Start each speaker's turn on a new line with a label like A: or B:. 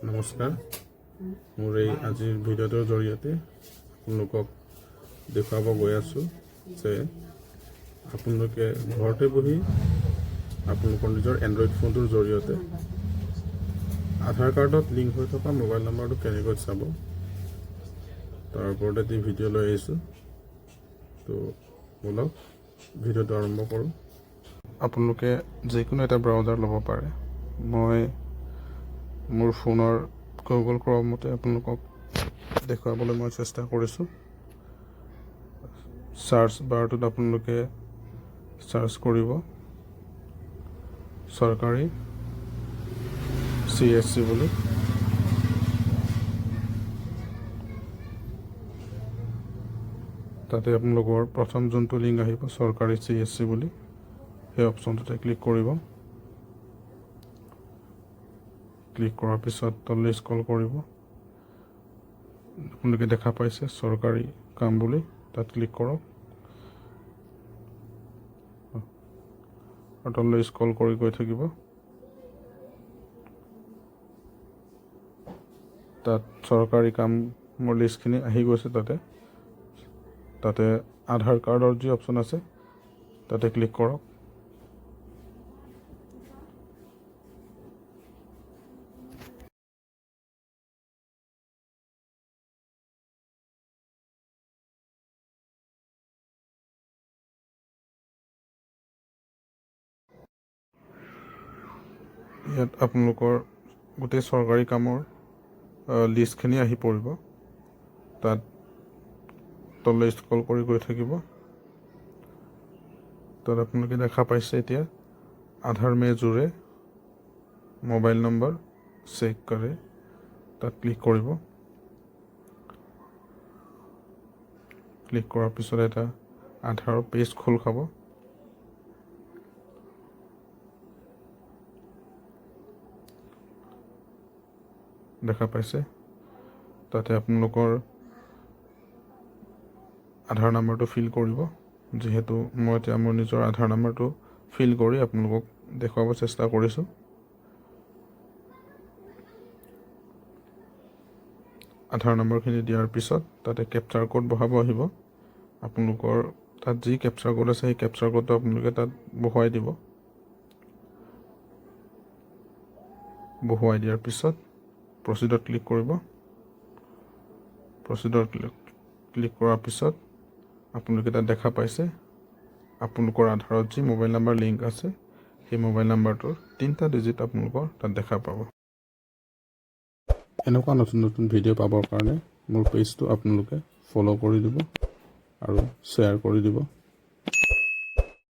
A: নমস্কাৰ মোৰ এই আজিৰ ভিডিঅ'টোৰ জৰিয়তে আপোনালোকক দেখুৱাব গৈ আছোঁ যে আপোনালোকে ঘৰতে বহি আপোনালোকৰ নিজৰ এণ্ড্ৰইড ফোনটোৰ জৰিয়তে আধাৰ কাৰ্ডত লিংক হৈ থকা মোবাইল নম্বৰটো কেনেকৈ চাব তাৰ ওপৰতে এটি ভিডিঅ' লৈ আহিছোঁ। তো বলক ভিডিঅ'টো আৰম্ভ কৰোঁ। আপোনালোকে যিকোনো এটা ব্ৰাউজাৰ ল'ব পাৰে। মই মোৰ ফোনৰ গুগল ক্ৰমতে আপোনালোকক দেখুৱাবলৈ মই চেষ্টা কৰিছোঁ। সাৰ্চ বাৰটোত আপোনালোকে সাৰ্চ কৰিব চৰকাৰী CSC বুলি। তাতে আপোনালোকৰ প্ৰথম যোনটো লিংক আহিব চৰকাৰী CSC বুলি, সেই অপশ্যনটোতে ক্লিক কৰিব। ক্লিক কৰাৰ পিছত তললৈ স্ক্ৰল কৰিব। আপোনালোকে দেখা পাইছে চৰকাৰী কাম বুলি, তাত ক্লিক কৰক আৰু তললৈ স্ক্ৰল কৰি গৈ থাকিব। তাত চৰকাৰী কামৰ লিষ্টখিনি আহি গৈছে। তাতে আধাৰ কাৰ্ডৰ যি অপশ্যন আছে তাতে ক্লিক কৰক। ইয়াত আপোনালোকৰ গোটেই চৰকাৰী কামৰ লিষ্টখিনি আহি পৰিব। তাত তললৈ স্ক্ৰল কৰি গৈ থাকিব। তাত আপোনালোকে দেখা পাইছে এতিয়া আধাৰ মে জুড়ে মোবাইল নম্বৰ চেক কৰে, তাত ক্লিক কৰিব। ক্লিক কৰাৰ পিছত এটা আধাৰৰ পেজ খোল খাব। দেখা পাইছে তাতে আপোনালোকৰ আধাৰ নাম্বাৰটো ফিল কৰিব। যিহেতু মই এতিয়া মোৰ নিজৰ আধাৰ নাম্বাৰটো ফিল কৰি আপোনালোকক দেখুৱাব চেষ্টা কৰিছোঁ। আধাৰ নম্বৰখিনি দিয়াৰ পিছত তাতে কেপচাৰ কোড বহাব আহিব। আপোনালোকৰ তাত যি কেপচাৰ কোড আছে সেই কেপচাৰ কোডটো আপোনালোকে তাত বহুৱাই দিব। বহুৱাই দিয়াৰ পিছত প্ৰচিডত ক্লিক কৰিব। প্ৰচিডত ক্লিক কৰাৰ পিছত আপোনালোকে তাত দেখা পাইছে আপোনালোকৰ আধাৰত যি মোবাইল নাম্বাৰ লিংক আছে সেই মোবাইল নাম্বাৰটোৰ 3টা ডিজিট আপোনালোকৰ তাত দেখা পাব। এনেকুৱা নতুন নতুন ভিডিঅ' পাবৰ কাৰণে মোৰ পেজটো আপোনালোকে ফ'ল' কৰি দিব আৰু শ্বেয়াৰ কৰি দিব।